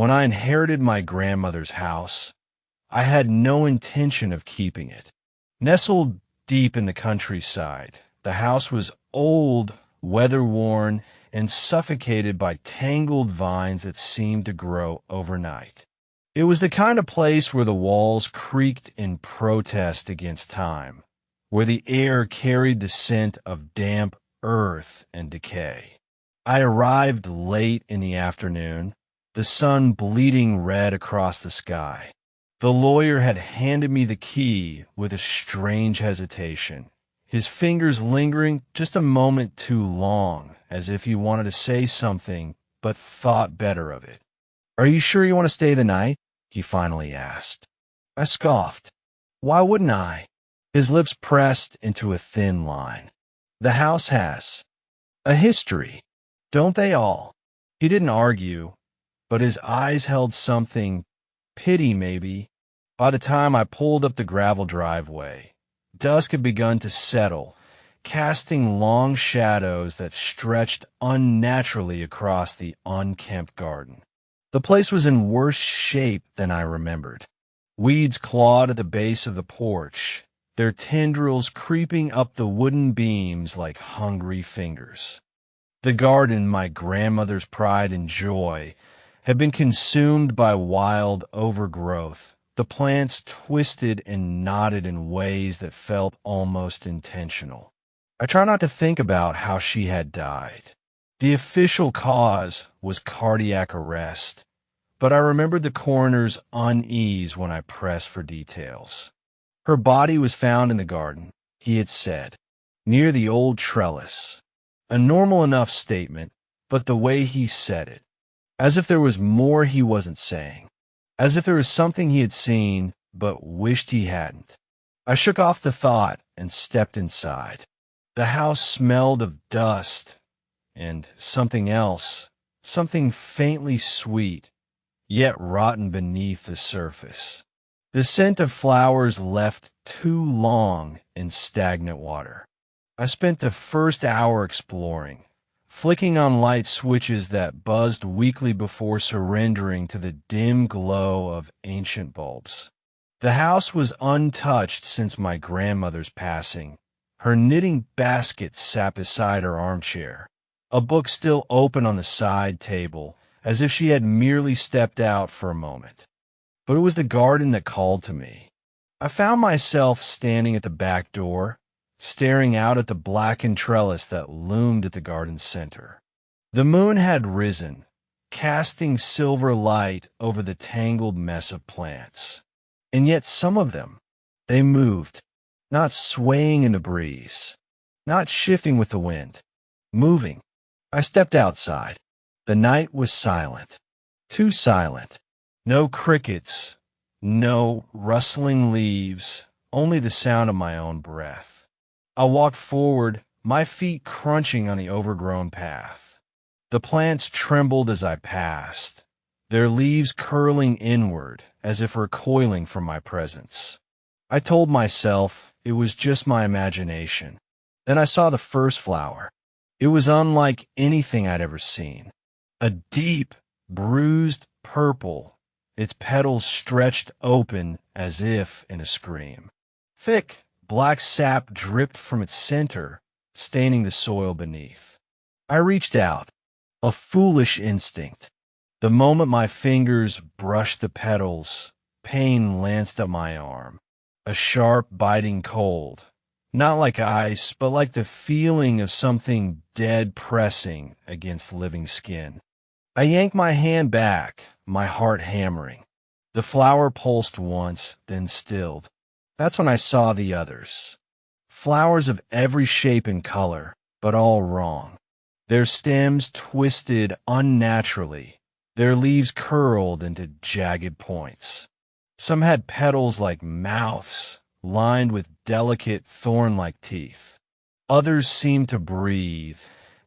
When I inherited my grandmother's house, I had no intention of keeping it. Nestled deep in the countryside, the house was old, weather-worn, and suffocated by tangled vines that seemed to grow overnight. It was the kind of place where the walls creaked in protest against time, where the air carried the scent of damp earth and decay. I arrived late in the afternoon, the sun bleeding red across the sky. The lawyer had handed me the key with a strange hesitation, his fingers lingering just a moment too long, as if he wanted to say something but thought better of it. "Are you sure you want to stay the night?" he finally asked. I scoffed. Why wouldn't I? His lips pressed into a thin line. "The house has a history. Don't they all?" He didn't argue, but his eyes held something, pity maybe. By the time I pulled up the gravel driveway, dusk had begun to settle, casting long shadows that stretched unnaturally across the unkempt garden. The place was in worse shape than I remembered. Weeds clawed at the base of the porch, their tendrils creeping up the wooden beams like hungry fingers. The garden, my grandmother's pride and joy, had been consumed by wild overgrowth. The plants twisted and knotted in ways that felt almost intentional. I try not to think about how she had died. The official cause was cardiac arrest, but I remembered the coroner's unease when I pressed for details. Her body was found in the garden, he had said, near the old trellis. A normal enough statement, but the way he said it, as if there was more he wasn't saying, as if there was something he had seen but wished he hadn't. I shook off the thought and stepped inside. The house smelled of dust and something else, something faintly sweet, yet rotten beneath the surface. The scent of flowers left too long in stagnant water. I spent the first hour exploring, flicking on light switches that buzzed weakly before surrendering to the dim glow of ancient bulbs. The house was untouched since my grandmother's passing. Her knitting basket sat beside her armchair, a book still open on the side table, as if she had merely stepped out for a moment. But it was the garden that called to me. I found myself standing at the back door, staring out at the blackened trellis that loomed at the garden's center. The moon had risen, casting silver light over the tangled mess of plants. And yet some of them, they moved, not swaying in the breeze, not shifting with the wind, moving. I stepped outside. The night was silent, too silent. No crickets, no rustling leaves, only the sound of my own breath. I walked forward, my feet crunching on the overgrown path. The plants trembled as I passed, their leaves curling inward as if recoiling from my presence. I told myself it was just my imagination. Then I saw the first flower. It was unlike anything I'd ever seen. A deep, bruised purple, its petals stretched open as if in a scream. Thick, black sap dripped from its center, staining the soil beneath. I reached out, a foolish instinct. The moment my fingers brushed the petals, pain lanced up my arm, a sharp, biting cold, not like ice, but like the feeling of something dead pressing against living skin. I yanked my hand back, my heart hammering. The flower pulsed once, then stilled. That's when I saw the others. Flowers of every shape and color, but all wrong. Their stems twisted unnaturally, their leaves curled into jagged points. Some had petals like mouths, lined with delicate thorn-like teeth. Others seemed to breathe,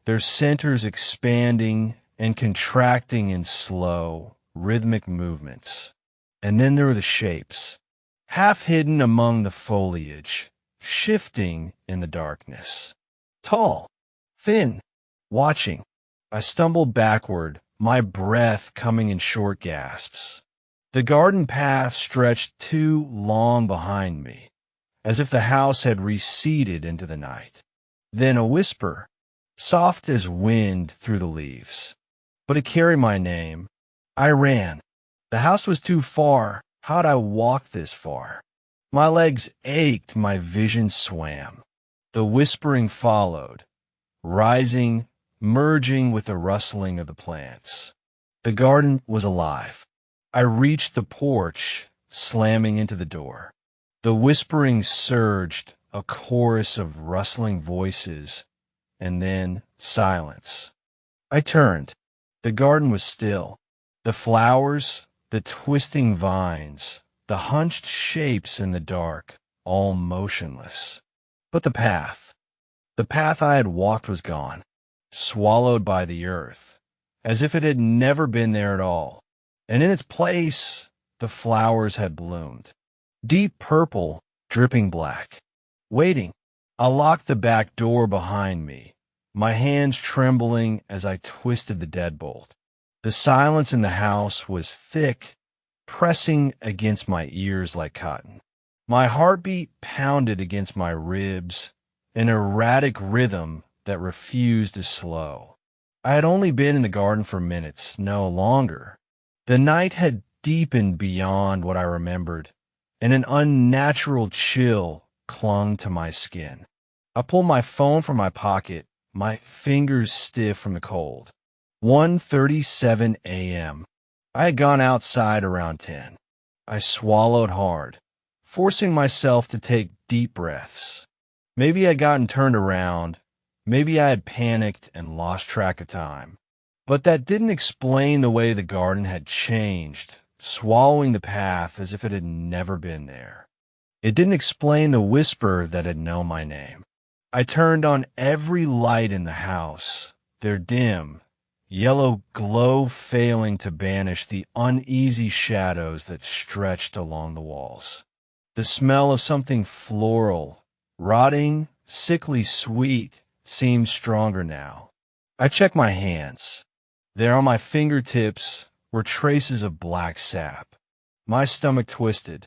their centers expanding and contracting in slow, rhythmic movements. And then there were the shapes, half hidden among the foliage, shifting in the darkness. Tall, thin, watching. I stumbled backward, my breath coming in short gasps. The garden path stretched too long behind me, as if the house had receded into the night. Then a whisper, soft as wind through the leaves. But it carried my name. I ran. The house was too far. How'd I walk this far? My legs ached, my vision swam. The whispering followed, rising, merging with the rustling of the plants. The garden was alive. I reached the porch, slamming into the door. The whispering surged, a chorus of rustling voices, and then silence. I turned. The garden was still. The flowers, the twisting vines, the hunched shapes in the dark, all motionless. But the path I had walked was gone, swallowed by the earth, as if it had never been there at all. And in its place, the flowers had bloomed. Deep purple, dripping black. Waiting. I locked the back door behind me, my hands trembling as I twisted the deadbolt. The silence in the house was thick, pressing against my ears like cotton. My heartbeat pounded against my ribs, an erratic rhythm that refused to slow. I had only been in the garden for minutes, no longer. The night had deepened beyond what I remembered, and an unnatural chill clung to my skin. I pulled my phone from my pocket, my fingers stiff from the cold. 1:37 a.m. I had gone outside around 10. I swallowed hard, forcing myself to take deep breaths. Maybe I'd gotten turned around. Maybe I had panicked and lost track of time. But that didn't explain the way the garden had changed, swallowing the path as if it had never been there. It didn't explain the whisper that had known my name. I turned on every light in the house, their dim, yellow glow failing to banish the uneasy shadows that stretched along the walls. The smell of something floral, rotting, sickly sweet, seemed stronger now. I checked my hands. There on my fingertips were traces of black sap. My stomach twisted.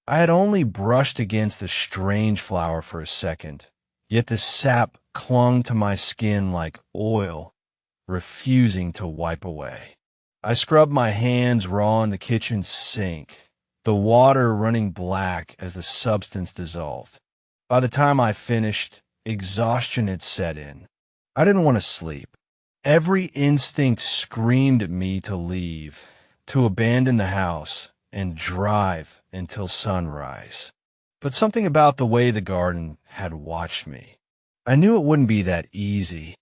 I had only brushed against the strange flower for a second, yet the sap clung to my skin like oil, refusing to wipe away. I scrubbed my hands raw in the kitchen sink, the water running black as the substance dissolved. By the time I finished, exhaustion had set in. I didn't want to sleep. Every instinct screamed at me to leave, to abandon the house and drive until sunrise. But something about the way the garden had watched me. I knew it wouldn't be that easy.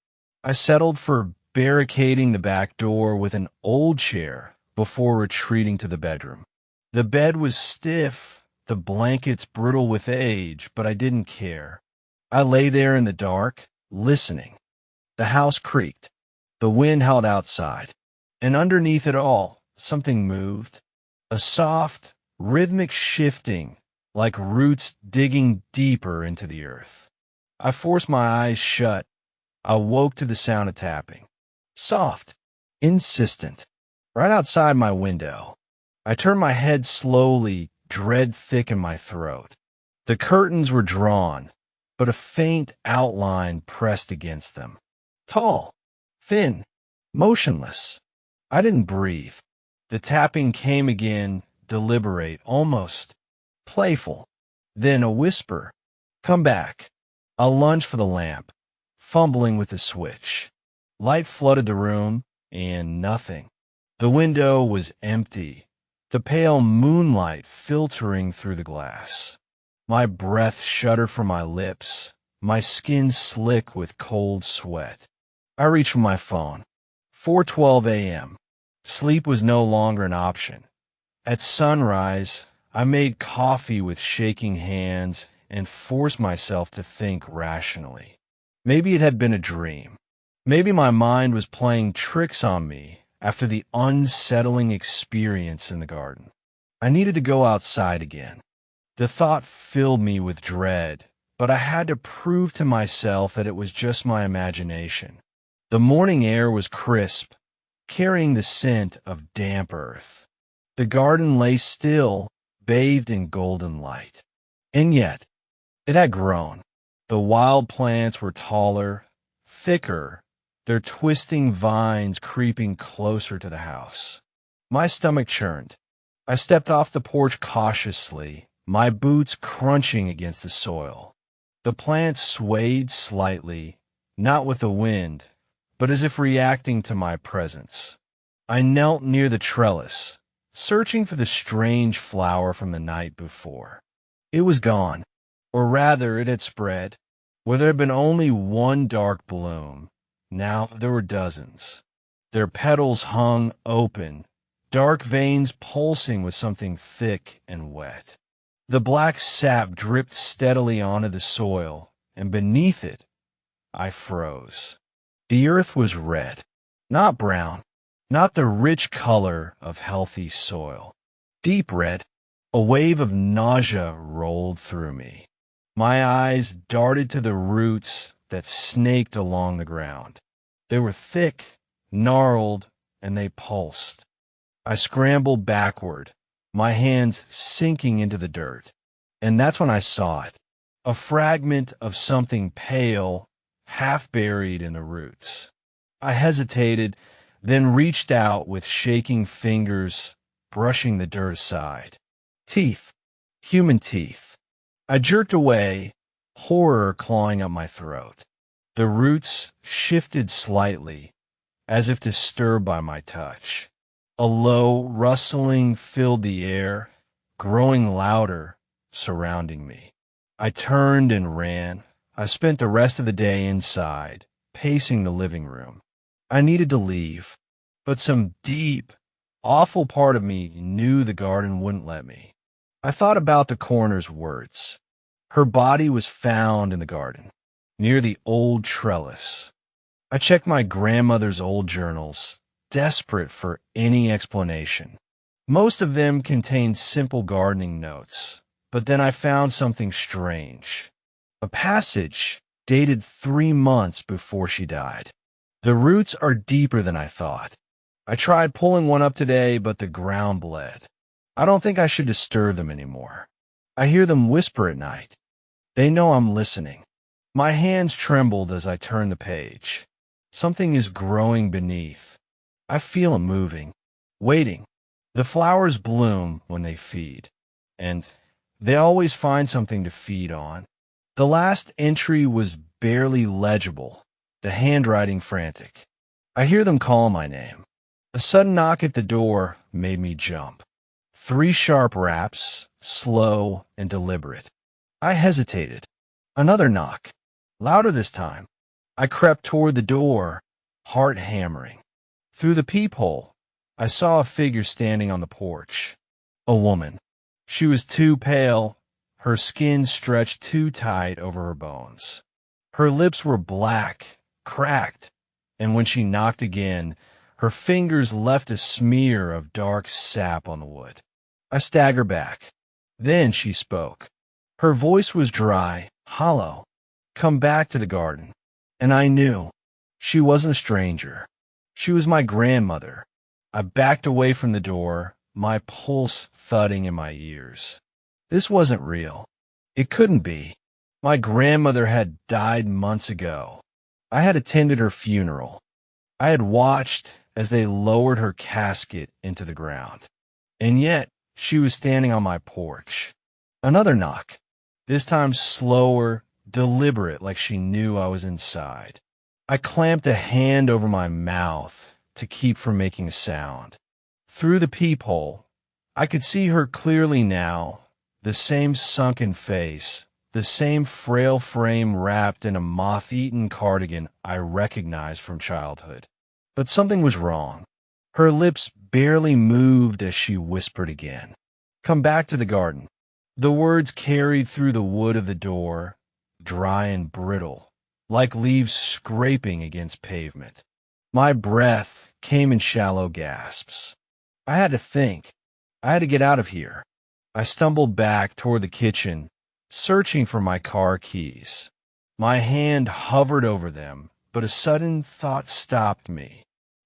I settled for barricading the back door with an old chair before retreating to the bedroom. The bed was stiff, the blankets brittle with age, but I didn't care. I lay there in the dark, listening. The house creaked. The wind howled outside, and underneath it all, something moved. A soft, rhythmic shifting, like roots digging deeper into the earth. I forced my eyes shut. I woke to the sound of tapping. Soft, insistent, right outside my window. I turned my head slowly, dread thick in my throat. The curtains were drawn, but a faint outline pressed against them. Tall, thin, motionless. I didn't breathe. The tapping came again, deliberate, almost playful. Then a whisper, "Come back." I lunged for the lamp, fumbling with the switch. Light flooded the room, and nothing. The window was empty, the pale moonlight filtering through the glass. My breath shuddered from my lips, my skin slick with cold sweat. I reached for my phone. 4:12 a.m. Sleep was no longer an option. At sunrise, I made coffee with shaking hands and forced myself to think rationally. Maybe it had been a dream. Maybe my mind was playing tricks on me after the unsettling experience in the garden. I needed to go outside again. The thought filled me with dread, but I had to prove to myself that it was just my imagination. The morning air was crisp, carrying the scent of damp earth. The garden lay still, bathed in golden light. And yet, it had grown. The wild plants were taller, thicker, their twisting vines creeping closer to the house. My stomach churned. I stepped off the porch cautiously, my boots crunching against the soil. The plants swayed slightly, not with the wind, but as if reacting to my presence. I knelt near the trellis, searching for the strange flower from the night before. It was gone, or rather it had spread. Where there had been only one dark bloom, now there were dozens. Their petals hung open, dark veins pulsing with something thick and wet. The black sap dripped steadily onto the soil, and beneath it, I froze. The earth was red, not brown, not the rich color of healthy soil. Deep red. A wave of nausea rolled through me. My eyes darted to the roots that snaked along the ground. They were thick, gnarled, and they pulsed. I scrambled backward, my hands sinking into the dirt. And that's when I saw it, a fragment of something pale, half buried in the roots. I hesitated, then reached out with shaking fingers, brushing the dirt aside. Teeth, human teeth. I jerked away, horror clawing up my throat. The roots shifted slightly, as if disturbed by my touch. A low rustling filled the air, growing louder, surrounding me. I turned and ran. I spent the rest of the day inside, pacing the living room. I needed to leave, but some deep, awful part of me knew the garden wouldn't let me. I thought about the coroner's words. Her body was found in the garden, near the old trellis. I checked my grandmother's old journals, desperate for any explanation. Most of them contained simple gardening notes, but then I found something strange. A passage dated 3 months before she died. The roots are deeper than I thought. I tried pulling one up today, but the ground bled. I don't think I should disturb them anymore. I hear them whisper at night. They know I'm listening. My hands trembled as I turned the page. Something is growing beneath. I feel it moving, waiting. The flowers bloom when they feed, and they always find something to feed on. The last entry was barely legible, the handwriting frantic. I hear them call my name. A sudden knock at the door made me jump. 3 sharp raps, slow and deliberate. I hesitated. Another knock, louder this time. I crept toward the door, heart hammering. Through the peephole, I saw a figure standing on the porch. A woman. She was too pale, her skin stretched too tight over her bones. Her lips were black, cracked, and when she knocked again, her fingers left a smear of dark sap on the wood. I staggered back. Then she spoke. Her voice was dry, hollow. Come back to the garden. And I knew. She wasn't a stranger. She was my grandmother. I backed away from the door, my pulse thudding in my ears. This wasn't real. It couldn't be. My grandmother had died months ago. I had attended her funeral. I had watched as they lowered her casket into the ground. And yet, she was standing on my porch. Another knock. This time slower, deliberate, like she knew I was inside. I clamped a hand over my mouth to keep from making a sound. Through the peephole, I could see her clearly now, the same sunken face, the same frail frame wrapped in a moth-eaten cardigan I recognized from childhood. But something was wrong. Her lips barely moved as she whispered again. Come back to the garden. The words carried through the wood of the door, dry and brittle, like leaves scraping against pavement. My breath came in shallow gasps. I had to think. I had to get out of here. I stumbled back toward the kitchen, searching for my car keys. My hand hovered over them, but a sudden thought stopped me.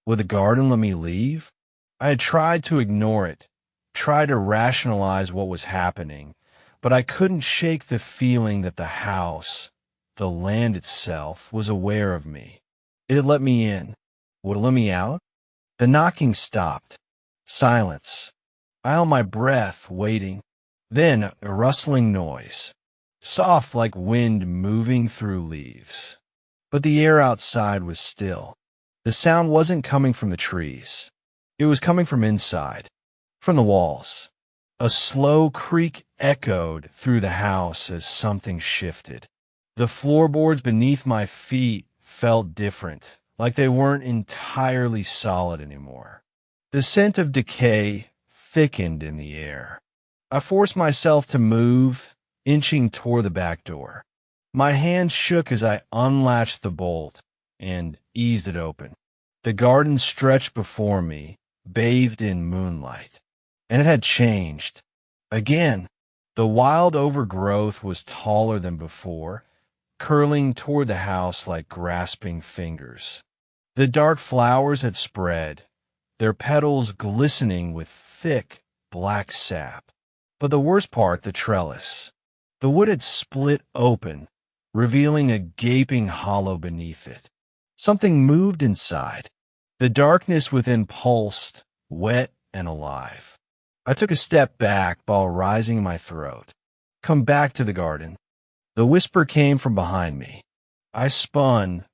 Would the garden let me leave? I had tried to ignore it, tried to rationalize what was happening, but I couldn't shake the feeling that the house, the land itself, was aware of me. It had let me in. Would it let me out? The knocking stopped. Silence. I held my breath, waiting. Then a rustling noise, soft like wind moving through leaves. But the air outside was still. The sound wasn't coming from the trees. It was coming from inside, from the walls. A slow creak echoed through the house as something shifted. The floorboards beneath my feet felt different, like they weren't entirely solid anymore. The scent of decay thickened in the air. I forced myself to move, inching toward the back door. My hand shook as I unlatched the bolt and eased it open. The garden stretched before me, bathed in moonlight. And it had changed. Again, the wild overgrowth was taller than before, curling toward the house like grasping fingers. The dark flowers had spread, their petals glistening with thick, black sap. But the worst part, the trellis. The wood had split open, revealing a gaping hollow beneath it. Something moved inside. The darkness within pulsed, wet and alive. I took a step back while rising in my throat. Come back to the garden. The whisper came from behind me. I spun,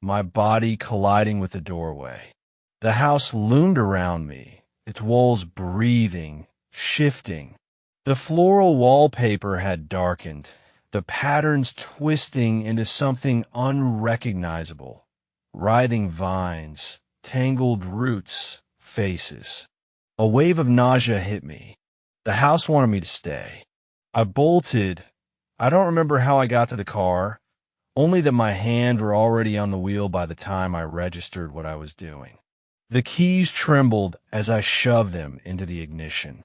my body colliding with the doorway. The house loomed around me, its walls breathing, shifting. The floral wallpaper had darkened, the patterns twisting into something unrecognizable. Writhing vines, tangled roots, faces. A wave of nausea hit me. The house wanted me to stay. I bolted. I don't remember how I got to the car, only that my hands were already on the wheel by the time I registered what I was doing. The keys trembled as I shoved them into the ignition.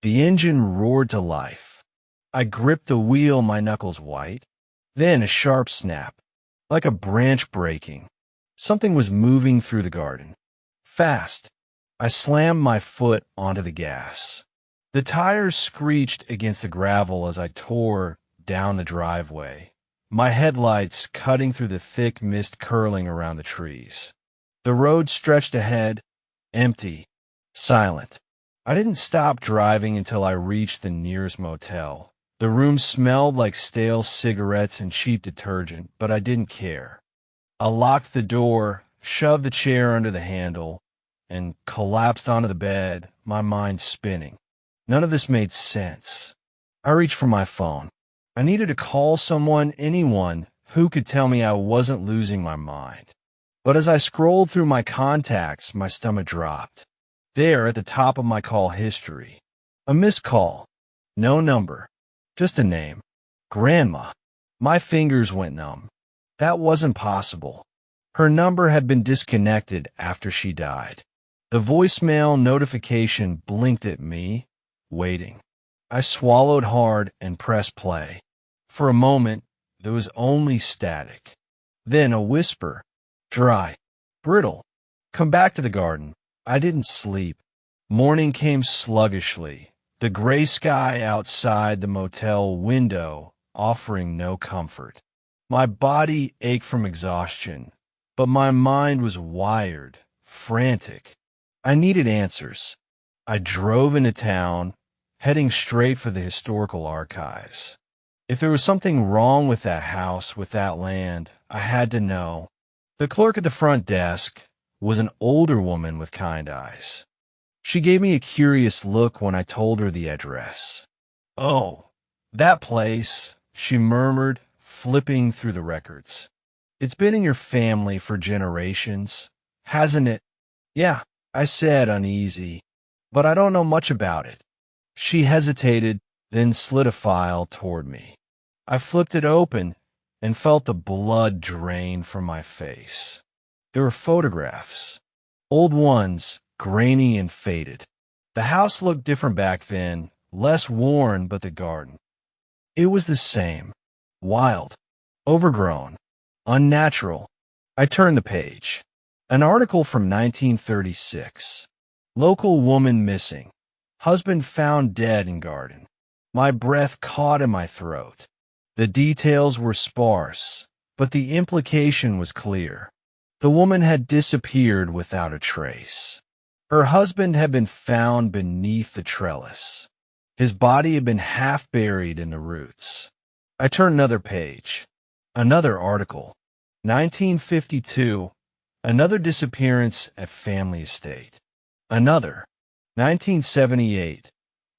The engine roared to life. I gripped the wheel, my knuckles white. Then a sharp snap, like a branch breaking. Something was moving through the garden. Fast. I slammed my foot onto the gas. The tires screeched against the gravel as I tore down the driveway, my headlights cutting through the thick mist curling around the trees. The road stretched ahead, empty, silent. I didn't stop driving until I reached the nearest motel. The room smelled like stale cigarettes and cheap detergent, but I didn't care. I locked the door, shoved the chair under the handle, and collapsed onto the bed, my mind spinning. None of this made sense. I reached for my phone. I needed to call someone, anyone, who could tell me I wasn't losing my mind. But as I scrolled through my contacts, my stomach dropped. There, at the top of my call history, a missed call. No number, just a name. Grandma. My fingers went numb. That wasn't possible. Her number had been disconnected after she died. The voicemail notification blinked at me, waiting. I swallowed hard and pressed play. For a moment, there was only static. Then a whisper, dry, brittle. Come back to the garden. I didn't sleep. Morning came sluggishly, the gray sky outside the motel window offering no comfort. My body ached from exhaustion, but my mind was wired, frantic. I needed answers. I drove into town, heading straight for the historical archives. If there was something wrong with that house, with that land, I had to know. The clerk at the front desk was an older woman with kind eyes. She gave me a curious look when I told her the address. "Oh, that place," she murmured, flipping through the records. "It's been in your family for generations, hasn't it?" "Yeah," I said, uneasy, "but I don't know much about it." She hesitated, then slid a file toward me. I flipped it open and felt the blood drain from my face. There were photographs, old ones, grainy and faded. The house looked different back then, less worn, but the garden. It was the same, wild, overgrown, unnatural. I turned the page. An article from 1936. Local woman missing. Husband found dead in garden. My breath caught in my throat. The details were sparse, but the implication was clear. The woman had disappeared without a trace. Her husband had been found beneath the trellis. His body had been half buried in the roots. I turned another page. Another article. 1952. Another disappearance at family estate. Another. 1978.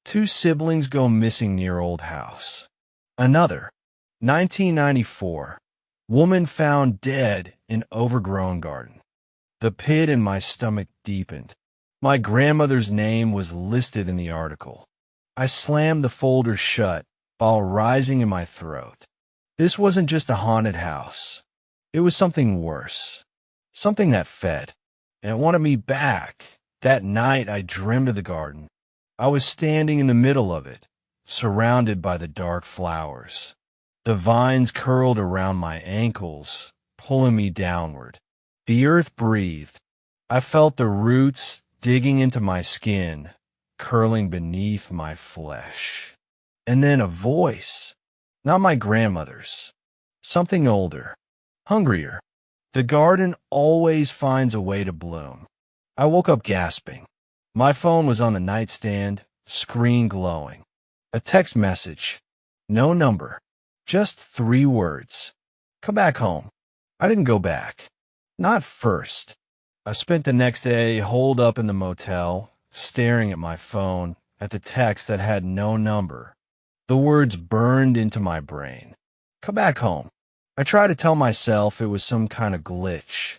Two siblings go missing near old house. Another. 1994. Woman found dead in overgrown garden. The pit in my stomach deepened. My grandmother's name was listed in the article. I slammed the folder shut, bile rising in my throat. This wasn't just a haunted house. It was something worse. Something that fed. And it wanted me back. That night I dreamed of the garden. I was standing in the middle of it, surrounded by the dark flowers. The vines curled around my ankles, pulling me downward. The earth breathed. I felt the roots digging into my skin, curling beneath my flesh. And then a voice. Not my grandmother's. Something older. Hungrier. The garden always finds a way to bloom. I woke up gasping. My phone was on the nightstand, screen glowing. A text message. No number. Just 3 words. Come back home. I didn't go back. Not first. I spent the next day holed up in the motel, staring at my phone, at the text that had no number. The words burned into my brain. Come back home. I tried to tell myself it was some kind of glitch.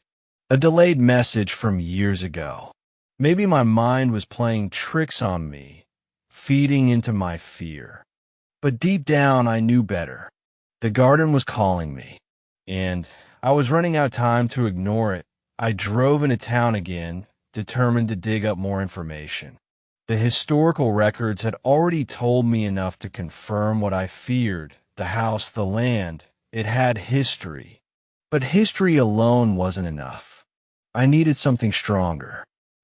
A delayed message from years ago. Maybe my mind was playing tricks on me, feeding into my fear. But deep down, I knew better. The garden was calling me, and I was running out of time to ignore it. I drove into town again, determined to dig up more information. The historical records had already told me enough to confirm what I feared. The house, the land, it had history. But history alone wasn't enough. I needed something stronger.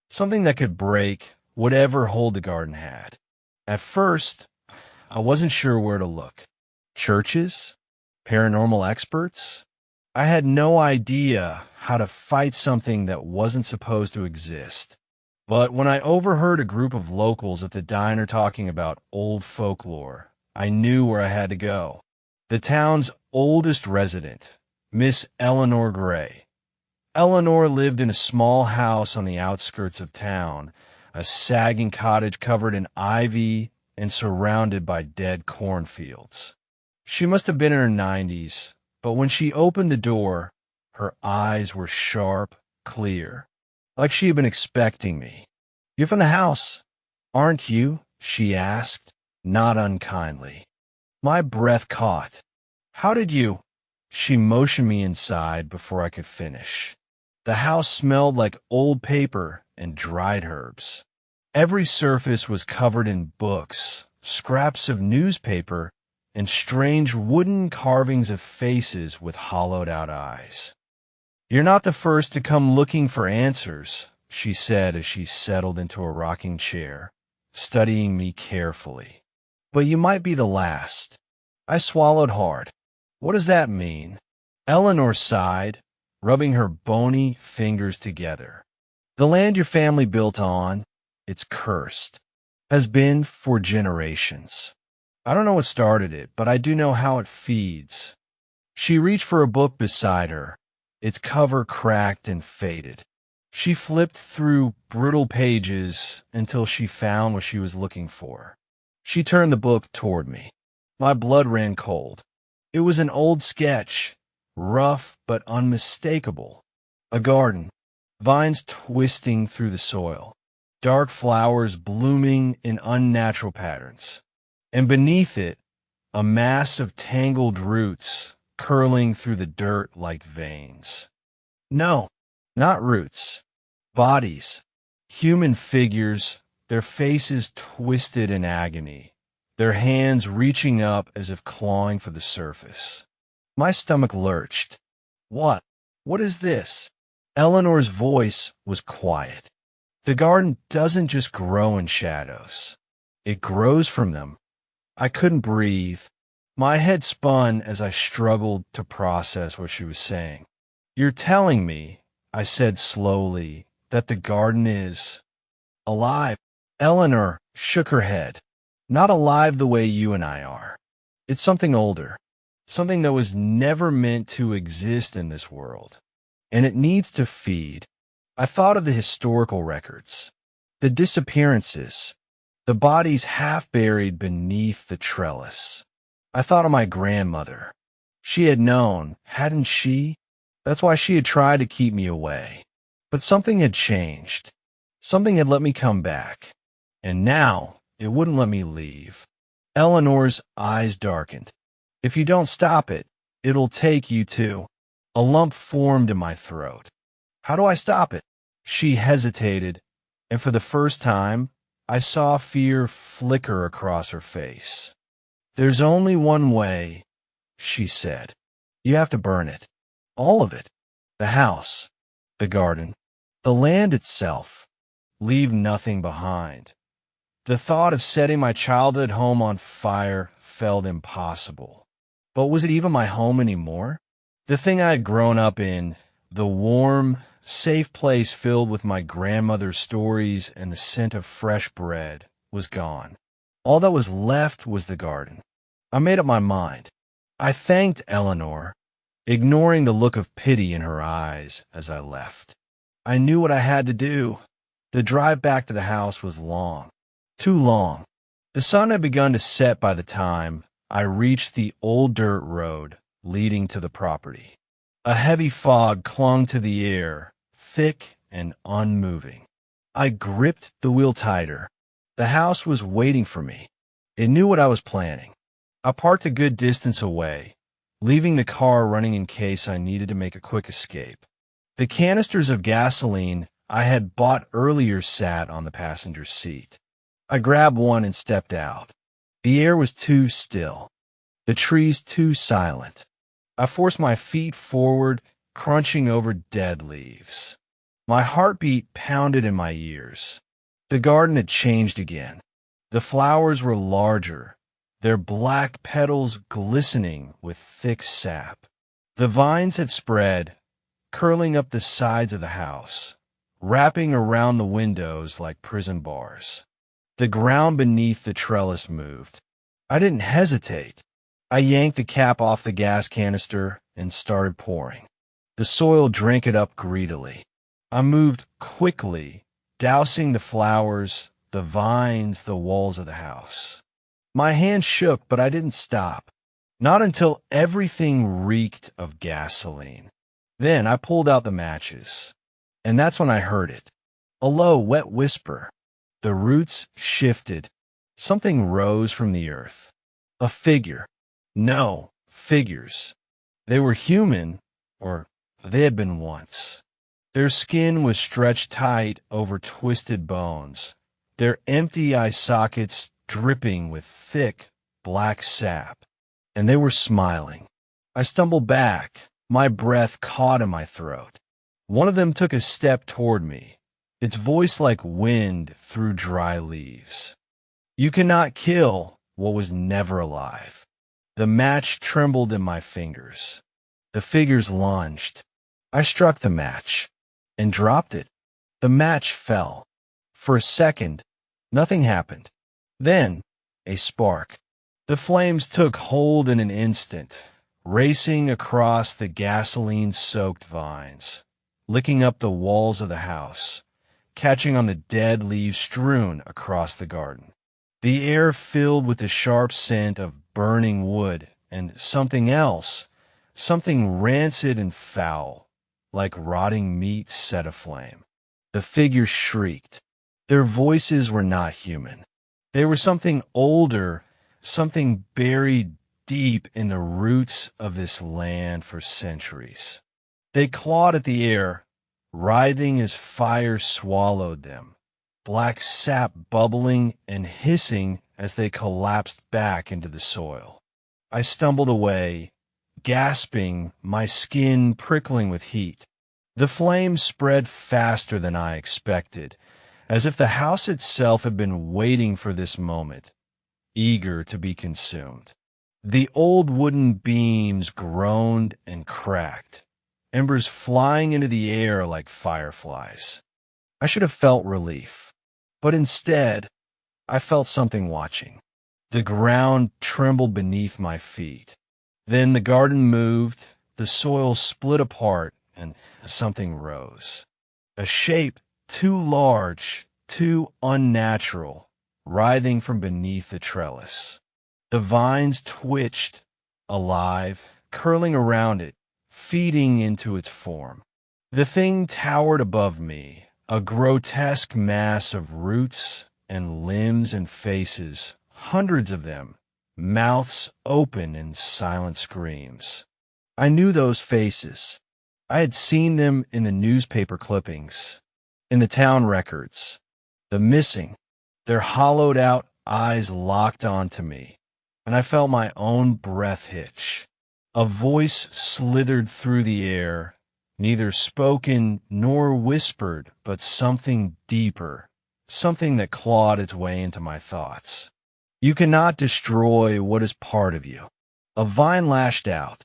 Something that could break whatever hold the garden had. At first, I wasn't sure where to look. Churches? Paranormal experts? I had no idea how to fight something that wasn't supposed to exist. But when I overheard a group of locals at the diner talking about old folklore, I knew where I had to go. The town's oldest resident, Miss Eleanor Gray. Eleanor lived in a small house on the outskirts of town, a sagging cottage covered in ivy and surrounded by dead cornfields. She must have been in her 90s, but when she opened the door, her eyes were sharp, clear, like she had been expecting me. "You're from the house, aren't you?" she asked, not unkindly. My breath caught. "How did you—" She motioned me inside before I could finish. The house smelled like old paper and dried herbs. Every surface was covered in books, scraps of newspaper, and strange wooden carvings of faces with hollowed-out eyes. "You're not the first to come looking for answers," she said as she settled into a rocking chair, studying me carefully. "But you might be the last." I swallowed hard. "What does that mean?" Eleanor sighed, rubbing her bony fingers together. "The land your family built on, it's cursed. Has been for generations. I don't know what started it, but I do know how it feeds." She reached for a book beside her, its cover cracked and faded. She flipped through brutal pages until she found what she was looking for. She turned the book toward me. My blood ran cold. It was an old sketch, rough but unmistakable. A garden, vines twisting through the soil, dark flowers blooming in unnatural patterns. And beneath it, a mass of tangled roots curling through the dirt like veins. No, not roots. Bodies. Human figures, their faces twisted in agony, their hands reaching up as if clawing for the surface. My stomach lurched. What? What is this? Eleanor's voice was quiet. The garden doesn't just grow in shadows. It grows from them. I couldn't breathe. My head spun as I struggled to process what she was saying. You're telling me, I said slowly, that the garden is alive. Eleanor shook her head. Not alive the way you and I are. It's something older. Something that was never meant to exist in this world. And it needs to feed. I thought of the historical records, the disappearances, the bodies half buried beneath the trellis. I thought of my grandmother. She had known, hadn't she? That's why she had tried to keep me away. But something had changed. Something had let me come back. And now it wouldn't let me leave. Eleanor's eyes darkened. If you don't stop it, it'll take you too. A lump formed in my throat. How do I stop it? She hesitated, and for the first time, I saw fear flicker across her face. There's only one way, she said. You have to burn it. All of it. The house, the garden, the land itself. Leave nothing behind. The thought of setting my childhood home on fire felt impossible. But was it even my home anymore? The thing I had grown up in, the warm, safe place filled with my grandmother's stories and the scent of fresh bread, was gone. All that was left was the garden. I made up my mind. I thanked Eleanor, ignoring the look of pity in her eyes as I left. I knew what I had to do. The drive back to the house was long. Too long. The sun had begun to set by the time I reached the old dirt road leading to the property. A heavy fog clung to the air, thick and unmoving. I gripped the wheel tighter. The house was waiting for me. It knew what I was planning. I parked a good distance away, leaving the car running in case I needed to make a quick escape. The canisters of gasoline I had bought earlier sat on the passenger seat. I grabbed one and stepped out. The air was too still, the trees too silent. I forced my feet forward, crunching over dead leaves. My heartbeat pounded in my ears. The garden had changed again. The flowers were larger, their black petals glistening with thick sap. The vines had spread, curling up the sides of the house, wrapping around the windows like prison bars. The ground beneath the trellis moved. I didn't hesitate. I yanked the cap off the gas canister and started pouring. The soil drank it up greedily. I moved quickly, dousing the flowers, the vines, the walls of the house. My hand shook, but I didn't stop. Not until everything reeked of gasoline. Then I pulled out the matches. And that's when I heard it. A low, wet whisper. The roots shifted. Something rose from the earth. A figure. No, figures. They were human, or they had been once. Their skin was stretched tight over twisted bones, their empty eye sockets dripping with thick, black sap. And they were smiling. I stumbled back, my breath caught in my throat. One of them took a step toward me, its voice like wind through dry leaves. You cannot kill what was never alive. The match trembled in my fingers. The figures lunged. I struck the match and dropped it. The match fell. For a second, nothing happened. Then, a spark. The flames took hold in an instant, racing across the gasoline-soaked vines, licking up the walls of the house, catching on the dead leaves strewn across the garden. The air filled with the sharp scent of burning wood and something else, something rancid and foul, like rotting meat set aflame. The figures shrieked. Their voices were not human. They were something older, something buried deep in the roots of this land for centuries. They clawed at the air, writhing as fire swallowed them, black sap bubbling and hissing as they collapsed back into the soil. I stumbled away, gasping, my skin prickling with heat. The flames spread faster than I expected, as if the house itself had been waiting for this moment, eager to be consumed. The old wooden beams groaned and cracked, embers flying into the air like fireflies. I should have felt relief, but instead, I felt something watching. The ground trembled beneath my feet. Then the garden moved, the soil split apart, and something rose. A shape too large, too unnatural, writhing from beneath the trellis. The vines twitched, alive, curling around it, feeding into its form. The thing towered above me, a grotesque mass of roots and limbs and faces, hundreds of them, mouths open in silent screams. I knew those faces. I had seen them in the newspaper clippings, in the town records. The missing, their hollowed-out eyes locked onto me, and I felt my own breath hitch. A voice slithered through the air, neither spoken nor whispered, but something deeper, something that clawed its way into my thoughts. You cannot destroy what is part of you. A vine lashed out.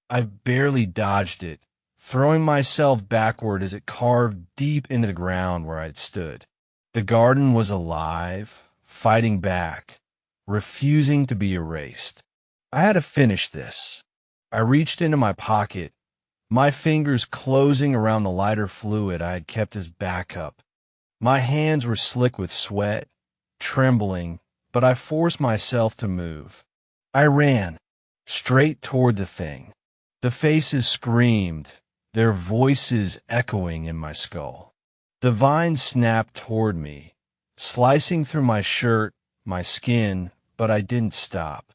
I barely dodged it, throwing myself backward as it carved deep into the ground where I'd stood. The garden was alive, fighting back, refusing to be erased. I had to finish this. I reached into my pocket, my fingers closing around the lighter fluid I had kept as backup. My hands were slick with sweat, trembling, but I forced myself to move. I ran, straight toward the thing. The faces screamed, their voices echoing in my skull. The vine snapped toward me, slicing through my shirt, my skin, but I didn't stop.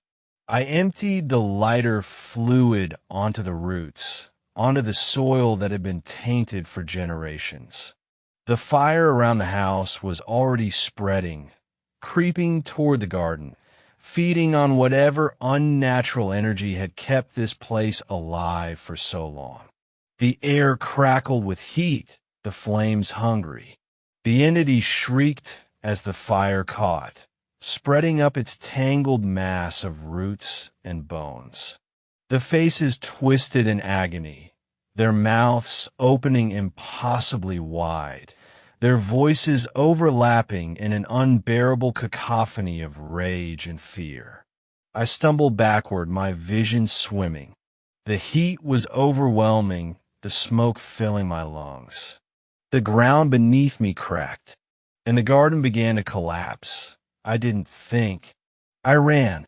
I emptied the lighter fluid onto the roots, onto the soil that had been tainted for generations. The fire around the house was already spreading, creeping toward the garden, feeding on whatever unnatural energy had kept this place alive for so long. The air crackled with heat, the flames hungry. The entity shrieked as the fire caught, spreading up its tangled mass of roots and bones. The faces twisted in agony, their mouths opening impossibly wide, their voices overlapping in an unbearable cacophony of rage and fear. I stumbled backward, my vision swimming. The heat was overwhelming, the smoke filling my lungs. The ground beneath me cracked, and the garden began to collapse. I didn't think. I ran.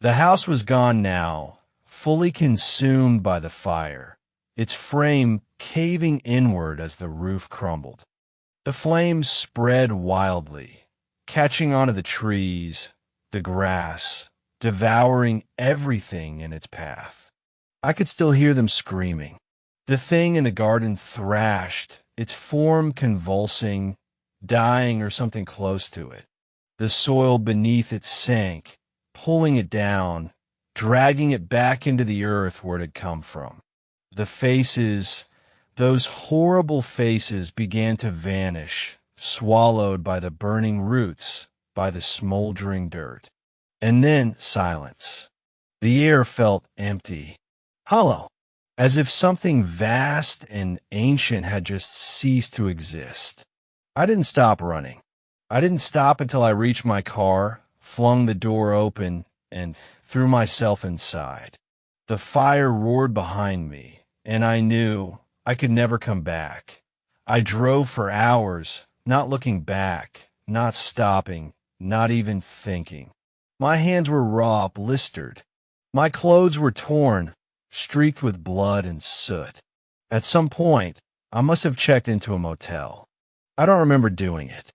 The house was gone now, fully consumed by the fire, its frame caving inward as the roof crumbled. The flames spread wildly, catching onto the trees, the grass, devouring everything in its path. I could still hear them screaming. The thing in the garden thrashed, its form convulsing, dying or something close to it. The soil beneath it sank, pulling it down, dragging it back into the earth where it had come from. The faces, those horrible faces, began to vanish, swallowed by the burning roots, by the smoldering dirt. And then silence. The air felt empty, hollow, as if something vast and ancient had just ceased to exist. I didn't stop running. I didn't stop until I reached my car, flung the door open, and threw myself inside. The fire roared behind me, and I knew I could never come back. I drove for hours, not looking back, not stopping, not even thinking. My hands were raw, blistered. My clothes were torn, streaked with blood and soot. At some point, I must have checked into a motel. I don't remember doing it.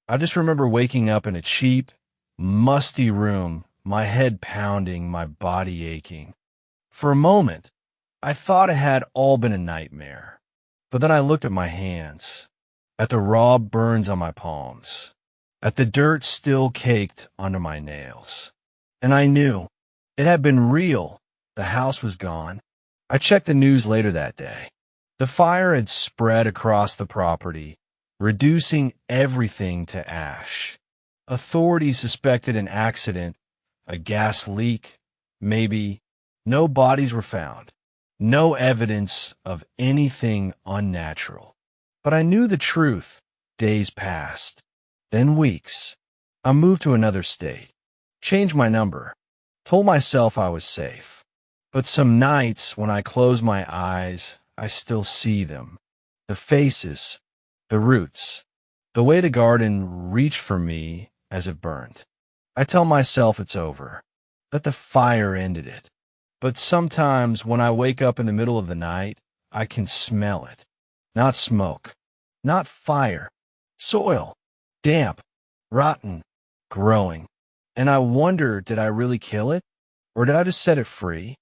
I just remember waking up in a cheap, musty room, my head pounding, my body aching. For a moment, I thought it had all been a nightmare. But then I looked at my hands, at the raw burns on my palms, at the dirt still caked under my nails. And I knew it had been real. The house was gone. I checked the news later that day. The fire had spread across the property, reducing everything to ash. Authorities suspected an accident, a gas leak, maybe. No bodies were found. No evidence of anything unnatural. But I knew the truth. Days passed, then weeks. I moved to another state, changed my number, told myself I was safe. But some nights when I close my eyes, I still see them. The faces, the roots, the way the garden reached for me as it burned. I tell myself it's over, that the fire ended it. But sometimes when I wake up in the middle of the night, I can smell it. Not smoke, not fire, soil, damp, rotten, growing. And I wonder, did I really kill it? Or did I just set it free?